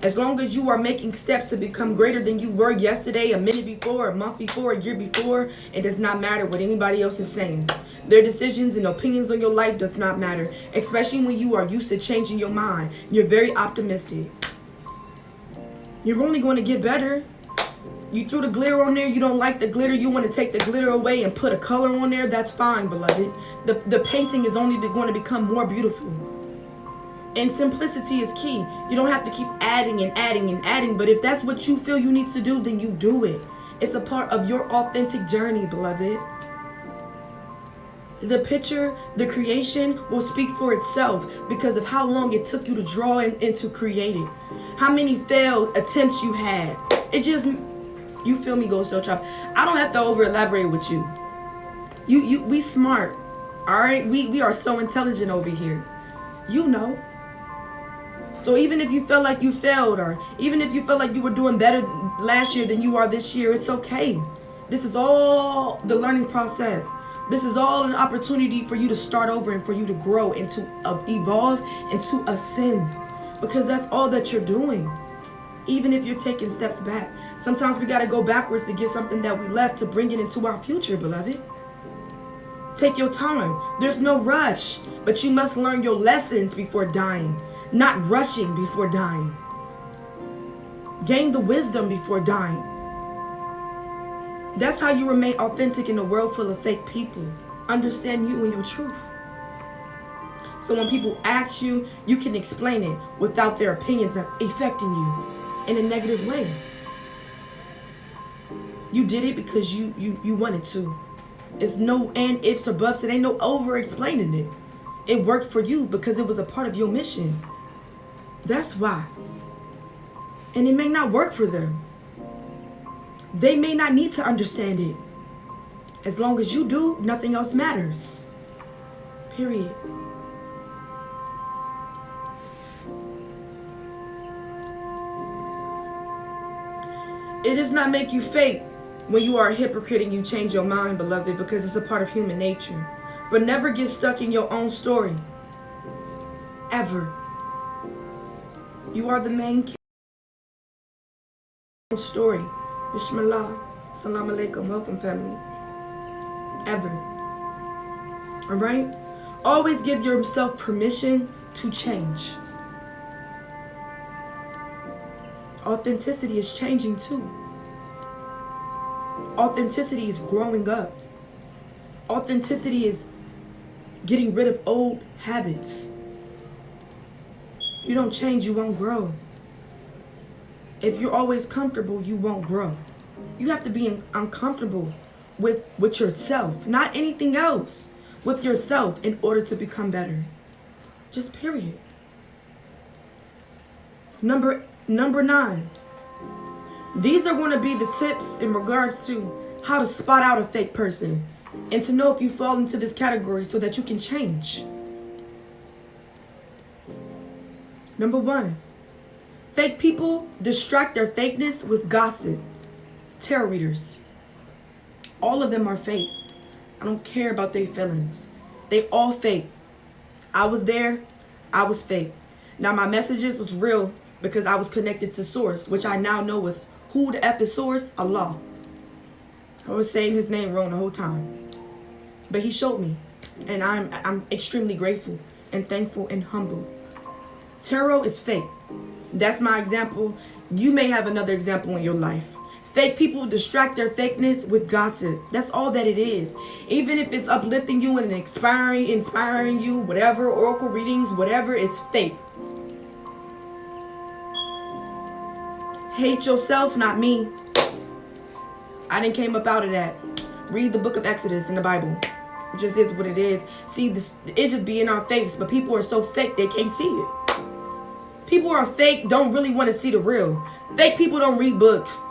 As long as you are making steps to become greater than you were yesterday, a minute before, a month before, a year before, it does not matter what anybody else is saying. Their decisions and opinions on your life does not matter, especially when you are used to changing your mind. You're very optimistic. You're only going to get better. You threw the glitter on there. You don't like the glitter. You want to take the glitter away and put a color on there. That's fine, beloved. The painting is only going to become more beautiful. And simplicity is key. You don't have to keep adding and adding and adding. But if that's what you feel you need to do, then you do it. It's a part of your authentic journey, beloved. The picture, the creation will speak for itself because of how long it took you to draw and to create it. How many failed attempts you had. It just, you feel me, Gold Soul Chop. I don't have to over elaborate with you. We smart. All right? We are so intelligent over here. You know. So even if you felt like you failed, or even if you felt like you were doing better last year than you are this year, it's okay. This is all the learning process. This is all an opportunity for you to start over and for you to grow and to evolve and to ascend. Because that's all that you're doing. Even if you're taking steps back. Sometimes we got to go backwards to get something that we left to bring it into our future, beloved. Take your time. There's no rush. But you must learn your lessons before dying. Not rushing before dying. Gain the wisdom before dying. That's how you remain authentic in a world full of fake people. Understand you and your truth. So when people ask you, you can explain it without their opinions affecting you in a negative way. You did it because you wanted to. It's no and ifs or buts. It ain't no over explaining it. It worked for you because it was a part of your mission. That's why. And it may not work for them. They may not need to understand it. As long as you do, nothing else matters. Period. It does not make you fake when you are a hypocrite and you change your mind, beloved, because it's a part of human nature. But never get stuck in your own story. ever. You are the main story. Bismillah. Salam alaikum. Welcome, family. Ever. Alright? Always give yourself permission to change. Authenticity is changing too. Authenticity is growing up. Authenticity is getting rid of old habits. You don't change, you won't grow. If you're always comfortable, you won't grow. You have to be uncomfortable with yourself, not anything else. With yourself in order to become better. Just period. Number 9. These are going to be the tips in regards to how to spot out a fake person and to know if you fall into this category so that you can change. Number 1. Fake people distract their fakeness with gossip. Tarot readers. All of them are fake. I don't care about their feelings. They all fake. I was there. I was fake. Now my messages was real because I was connected to source, which I now know is who the F is source? Allah. I was saying his name wrong the whole time. But he showed me. And I'm extremely grateful and thankful and humble. Tarot is fake. That's my example. You may have another example in your life. Fake people distract their fakeness with gossip. That's all that it is. Even if it's uplifting you and inspiring you, whatever, oracle readings, whatever, is fake. Hate yourself, not me. I didn't came up out of that. Read the book of Exodus in the Bible. It just is what it is. See, it just be in our face, but people are so fake they can't see it. People are fake, don't really want to see the real. Fake people don't read books.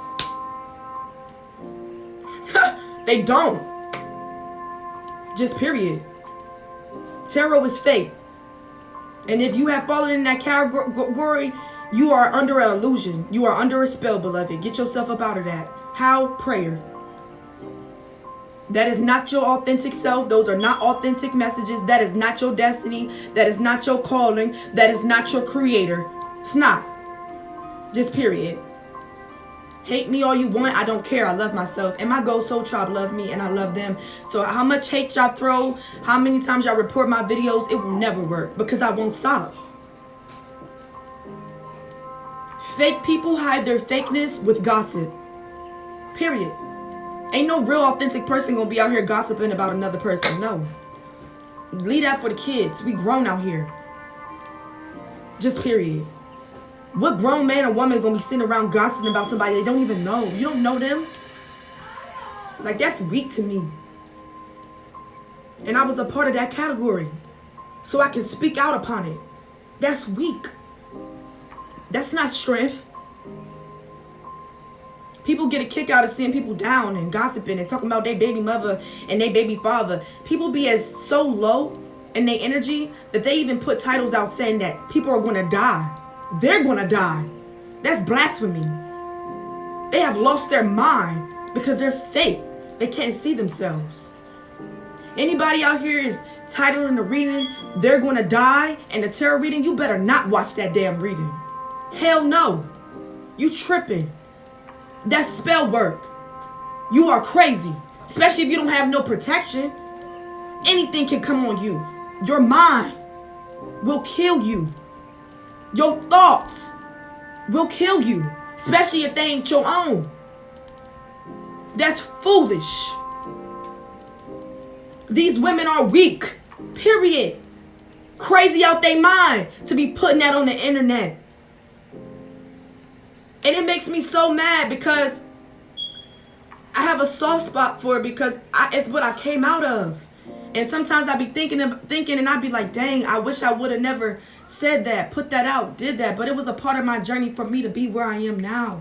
They don't. Just period. Tarot is fake. And if you have fallen in that category, you are under an illusion. You are under a spell, beloved. Get yourself up out of that. How? Prayer. That is not your authentic self. Those are not authentic messages. That is not your destiny. That is not your calling. That is not your creator. It's not. Just period. Hate me all you want. I don't care. I love myself. And my Gold Soul Tribe love me and I love them. So how much hate y'all throw, how many times y'all report my videos, it will never work because I won't stop. Fake people hide their fakeness with gossip. Period. Ain't no real authentic person gonna be out here gossiping about another person. No. Leave that for the kids. We grown out here. Just period. What grown man or woman gonna be sitting around gossiping about somebody they don't even know? You don't know them? Like, that's weak to me. And I was a part of that category. So I can speak out upon it. That's weak. That's not strength. People get a kick out of seeing people down and gossiping and talking about their baby mother and their baby father. People be as so low in their energy that they even put titles out saying that people are going to die. They're going to die. That's blasphemy. They have lost their mind because they're fake. They can't see themselves. Anybody out here is titling the reading, they're going to die, and the tarot reading, you better not watch that damn reading. Hell no. You tripping. That's spell work. You are crazy. Especially if you don't have no protection. Anything can come on you. Your mind will kill you. Your thoughts will kill you. Especially if they ain't your own. That's foolish. These women are weak. Period. Crazy out their mind to be putting that on the internet. And it makes me so mad because I have a soft spot for it because it's what I came out of. And sometimes I be thinking and I be like, dang, I wish I would have never said that, put that out, did that. But it was a part of my journey for me to be where I am now.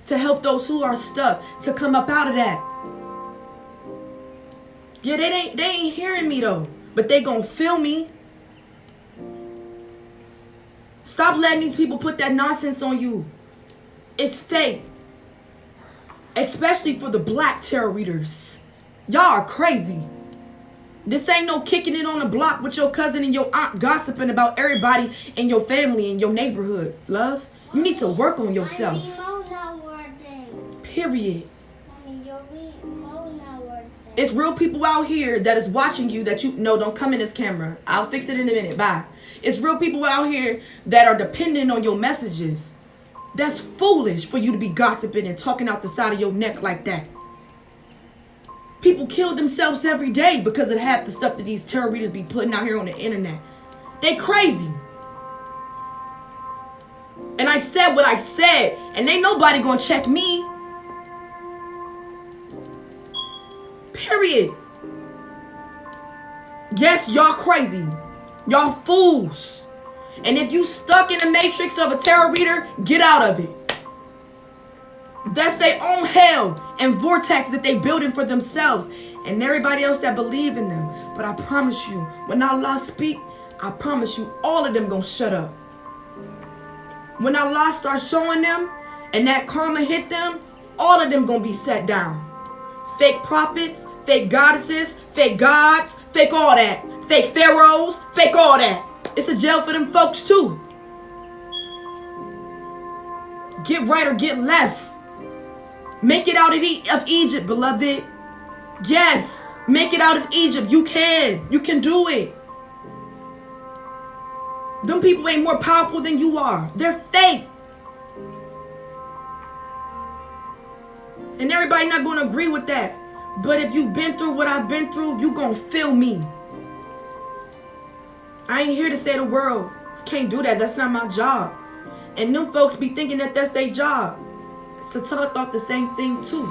To help those who are stuck to come up out of that. Yeah, they ain't hearing me though. But they gonna feel me. Stop letting these people put that nonsense on you. It's fake. Especially for the black tarot readers. Y'all are crazy. This ain't no kicking it on the block with your cousin and your aunt gossiping about everybody in your family and your neighborhood, love. You need to work on yourself. Period. It's real people out here that is watching you that you... No, don't come in this camera. I'll fix it in a minute. Bye. It's real people out here that are dependent on your messages. That's foolish for you to be gossiping and talking out the side of your neck like that. People kill themselves every day because of half the stuff that these tarot readers be putting out here on the internet. They crazy. And I said what I said, and ain't nobody gonna check me. Period. Yes, y'all crazy. Y'all fools. And if you stuck in the matrix of a tarot reader, get out of it. That's their own hell and vortex that they building for themselves and everybody else that believe in them. But I promise you, when Allah speak, I promise you, all of them gonna shut up. When Allah starts showing them and that karma hit them, all of them gonna be set down. Fake prophets, fake goddesses, fake gods, fake all that. Fake pharaohs, fake all that. It's a jail for them folks too. Get right or get left. Make it out of Egypt, beloved. Yes, make it out of Egypt. You can. You can do it. Them people ain't more powerful than you are. They're fake. And everybody not going to agree with that. But if you've been through what I've been through, you going to feel me. I ain't here to say the world. Can't do that. That's not my job. And them folks be thinking that that's their job. Satan thought the same thing too.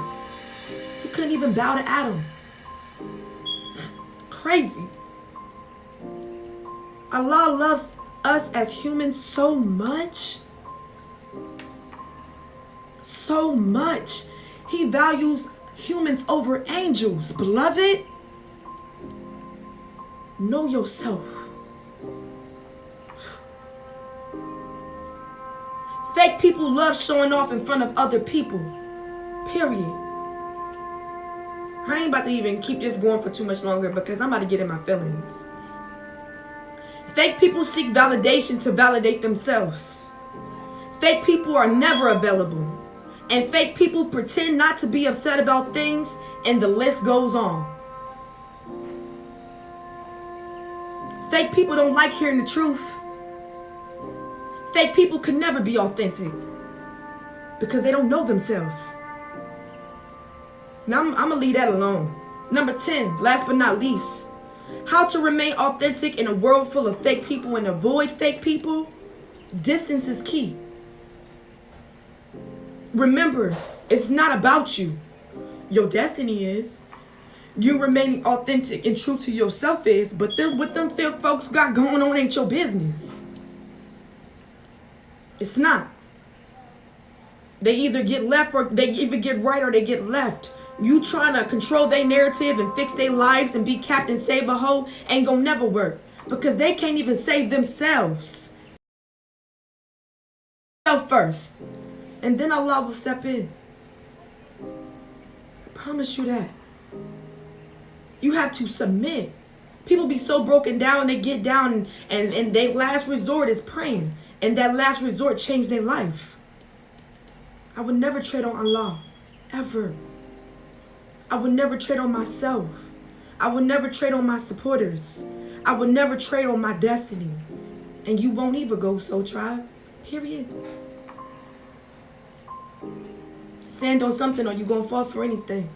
He couldn't even bow to Adam. Crazy. Allah loves us as humans so much. So much. He values humans over angels. Beloved, know yourself. Fake people love showing off in front of other people. Period. I ain't about to even keep this going for too much longer because I'm about to get in my feelings. Fake people seek validation to validate themselves. Fake people are never available. And fake people pretend not to be upset about things, and the list goes on. Fake people don't like hearing the truth. Fake people can never be authentic because they don't know themselves. Now I'm going to leave that alone. Number 10, last but not least, how to remain authentic in a world full of fake people and avoid fake people. Distance is key. Remember, it's not about you. Your destiny is. You remaining authentic and true to yourself is, but then what them fake folks got going on ain't your business. It's not. They either get left or they either get right or they get left. You trying to control their narrative and fix their lives and be Captain Save-A-Ho ain't gonna never work because they can't even save themselves. First, and then Allah will step in. I promise you that. You have to submit. People be so broken down, they get down and their last resort is praying. And that last resort changed their life. I would never trade on Allah. Ever. I would never trade on myself. I would never trade on my supporters. I would never trade on my destiny. And you won't either, go Soul Tribe. Period. Stand on something or you're going to fall for anything.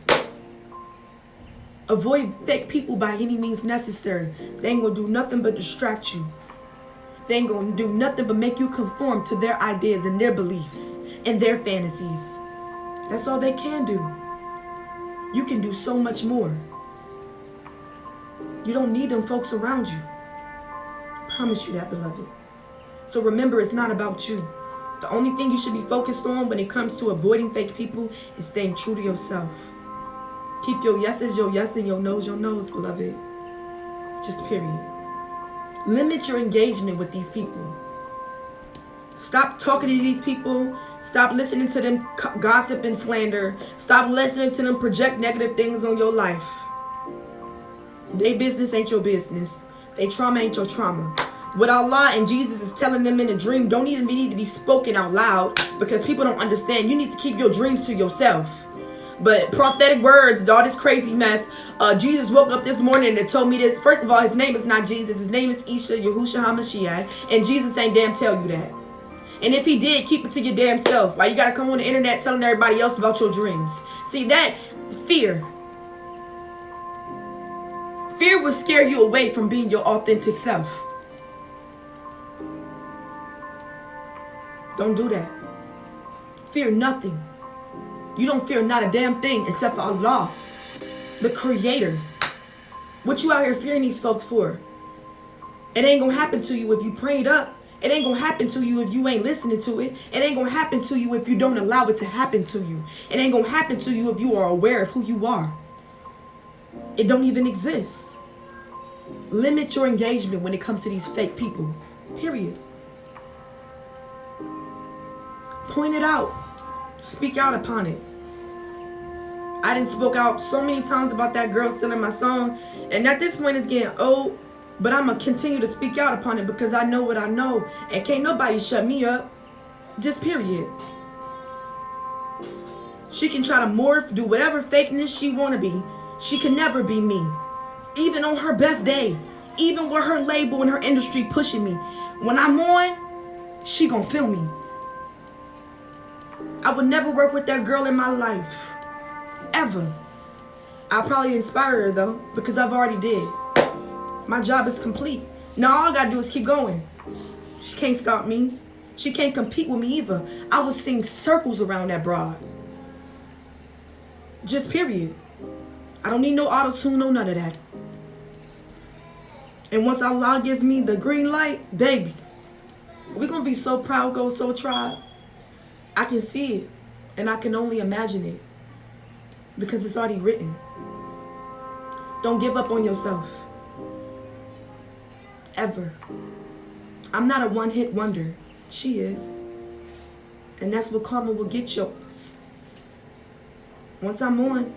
Avoid fake people by any means necessary. They ain't going to do nothing but distract you. They ain't going to do nothing but make you conform to their ideas and their beliefs and their fantasies. That's all they can do. You can do so much more. You don't need them folks around you. I promise you that, beloved. So remember, it's not about you. The only thing you should be focused on when it comes to avoiding fake people is staying true to yourself. Keep your yeses your yes and your no's, beloved. Just period. Limit your engagement with these people. Stop talking to these people. Stop listening to them gossip and slander. Stop listening to them project negative things on your life. Their business ain't your business. Their trauma ain't your trauma. What Allah and Jesus is telling them in a dream don't even need to be spoken out loud, because people don't understand. You need to keep your dreams to yourself. But prophetic words, all this crazy mess. Jesus woke up this morning and told me this. First of all, his name is not Jesus. His name is Isha Yahushua HaMashiach. And Jesus ain't damn tell you that. And if he did, keep it to your damn self. Why you gotta come on the internet telling everybody else about your dreams? See, that fear. Fear will scare you away from being your authentic self. Don't do that. Fear nothing. You don't fear not a damn thing except for Allah, the creator. What you out here fearing these folks for? It ain't gonna happen to you if you prayed up. It ain't gonna happen to you if you ain't listening to it. It ain't gonna happen to you if you don't allow it to happen to you. It ain't gonna happen to you if you are aware of who you are. It don't even exist. Limit your engagement when it comes to these fake people. Period. Point it out. Speak out upon it. I done spoke out so many times about that girl stealing my song, and at this point it's getting old, but I'm going to continue to speak out upon it because I know what I know, and can't nobody shut me up. Just period. She can try to morph, do whatever fakeness she want to be. She can never be me. Even on her best day, even with her label and her industry pushing me. When I'm on, she gonna feel me. I would never work with that girl in my life. Ever. I'll probably inspire her though, because I've already did. My job is complete. Now all I gotta do is keep going. She can't stop me. She can't compete with me either. I will sing circles around that broad. Just period. I don't need no auto-tune, no none of that. And once Allah gives me the green light, baby, we're gonna be so proud, go so tribe. I can see it, and I can only imagine it, because it's already written. Don't give up on yourself. Ever. I'm not a one-hit wonder. She is. And that's what karma will get yours. Once I'm on,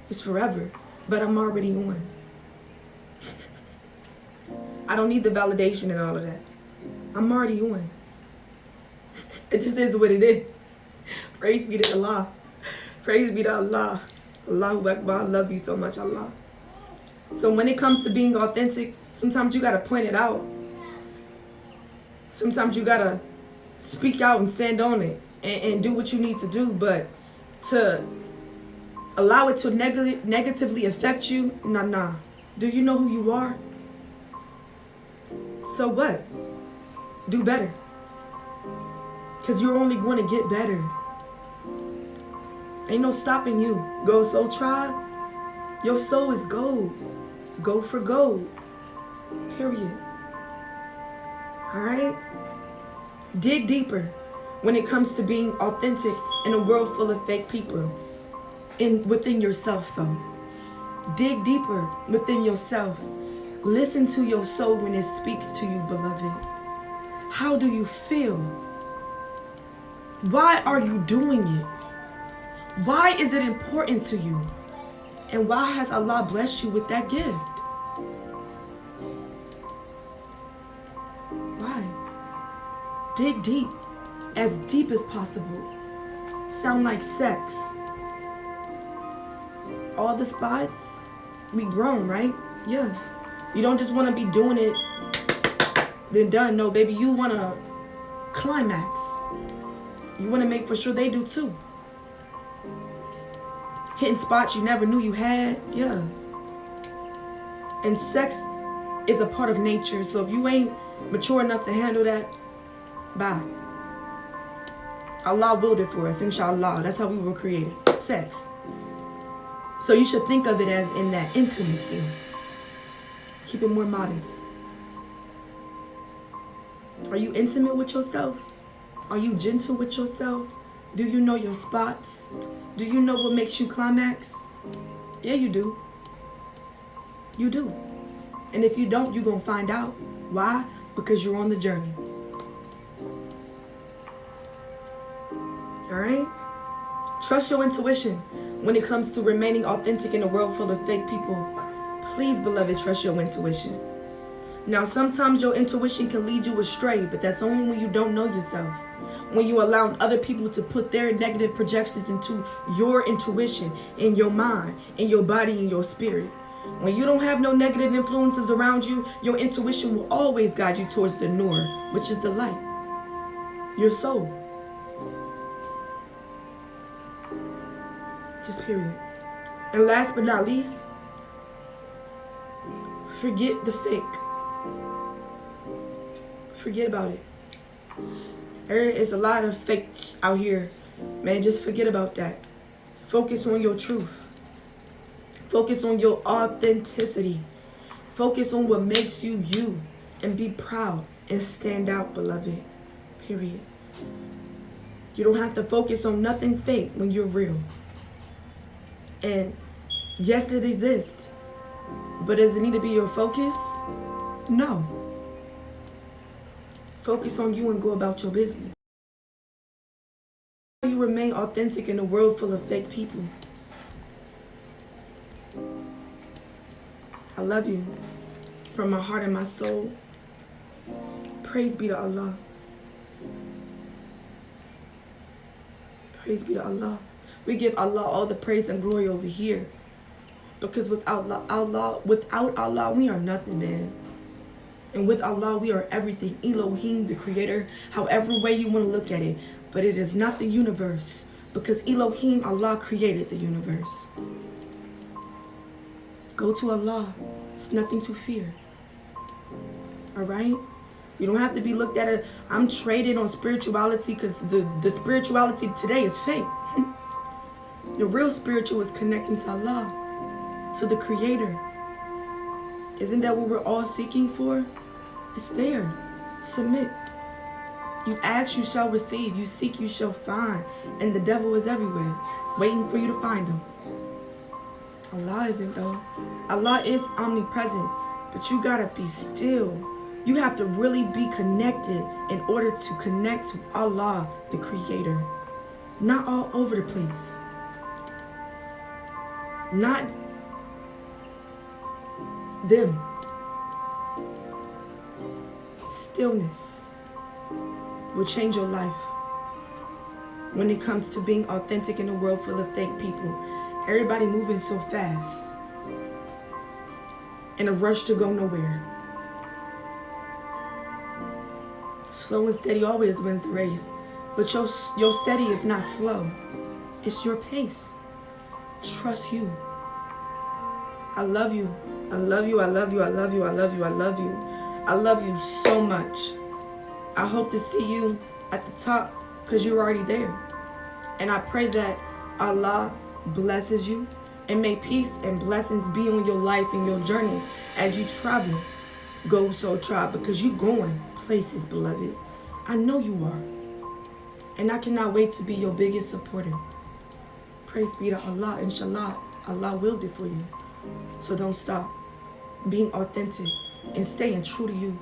it's forever. But I'm already on. I don't need the validation and all of that. I'm already on. It just is what it is. Praise be to Allah. Praise be to Allah. Allahu Akbar. I love you so much, Allah. So when it comes to being authentic, sometimes you got to point it out. Sometimes you got to speak out and stand on it and do what you need to do. But to allow it to negatively affect you, nah. Do you know who you are? So what? Do better. Because you're only going to get better. Ain't no stopping you. Go soul tribe. Your soul is gold. Go for gold. Period. Alright? Dig deeper when it comes to being authentic in a world full of fake people. Within yourself though. Dig deeper within yourself. Listen to your soul when it speaks to you, beloved. How do you feel? Why are you doing it? Why is it important to you? And why has Allah blessed you with that gift? Why? Dig deep, as deep as possible. Sound like sex. All the spots, we grown, right? Yeah. You don't just want to be doing it, then done. No, baby, you want to climax. You want to make for sure they do too. Hitting spots you never knew you had. Yeah. And sex is a part of nature. So if you ain't mature enough to handle that, bye. Allah willed it for us, inshallah. That's how we were created. Sex. So you should think of it as in that intimacy. Keep it more modest. Are you intimate with yourself? Are you gentle with yourself? Do you know your spots? Do you know what makes you climax? Yeah, you do. You do. And if you don't, you're going to find out. Why? Because you're on the journey. Alright? Trust your intuition when it comes to remaining authentic in a world full of fake people. Please, beloved, trust your intuition. Now, sometimes your intuition can lead you astray, but that's only when you don't know yourself. When you allow other people to put their negative projections into your intuition, in your mind, in your body, in your spirit. When you don't have no negative influences around you, your intuition will always guide you towards the Nur, which is the light, your soul. Just period. And last but not least, forget the fake. Forget about it. There is a lot of fake out here. Man, just forget about that. Focus on your truth. Focus on your authenticity. Focus on what makes you you. And be proud and stand out, beloved. Period. You don't have to focus on nothing fake when you're real. And yes, it exists. But does it need to be your focus? No. Focus on you and go about your business. You remain authentic in a world full of fake people. I love you from my heart and my soul. Praise be to Allah. Praise be to Allah. We give Allah all the praise and glory over here. Because without Allah, we are nothing, man. And with Allah, we are everything. Elohim, the creator, however way you want to look at it. But it is not the universe. Because Elohim, Allah created the universe. Go to Allah. It's nothing to fear. Alright? You don't have to be looked at as, I'm traded on spirituality because the spirituality today is fake. The real spiritual is connecting to Allah, to the creator. Isn't that what we're all seeking for? It's there. Submit. You ask, you shall receive. You seek, you shall find. And the devil is everywhere, waiting for you to find him. Allah isn't though. Allah is omnipresent, but you gotta be still. You have to really be connected in order to connect to Allah, the creator. Not all over the place. Not them. Stillness will change your life. When it comes to being authentic in a world full of fake people, everybody moving so fast, in a rush to go nowhere. Slow and steady always wins the race, but your steady is not slow. It's your pace. Trust you. I love you. I love you. I love you. I love you. I love you. I love you. I love you so much. I hope to see you at the top because you're already there. And I pray that Allah blesses you and may peace and blessings be on your life and your journey as you travel. Go so try because you're going places, beloved. I know you are. And I cannot wait to be your biggest supporter. Praise be to Allah. Inshallah, Allah willed it for you. So don't stop being authentic and staying true to you.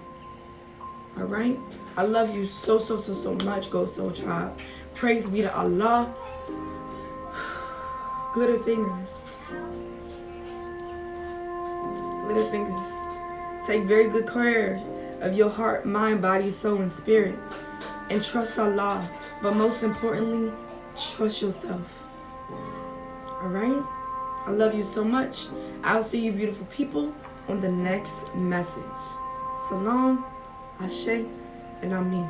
All right? I love you so much. Go Soul Tribe. Praise be to Allah. Glitter fingers. Glitter fingers. Take very good care of your heart, mind, body, soul, and spirit. And trust Allah. But most importantly, trust yourself. All right? I love you so much. I'll see you beautiful people on the next message. Salam, Ashe, and Amin.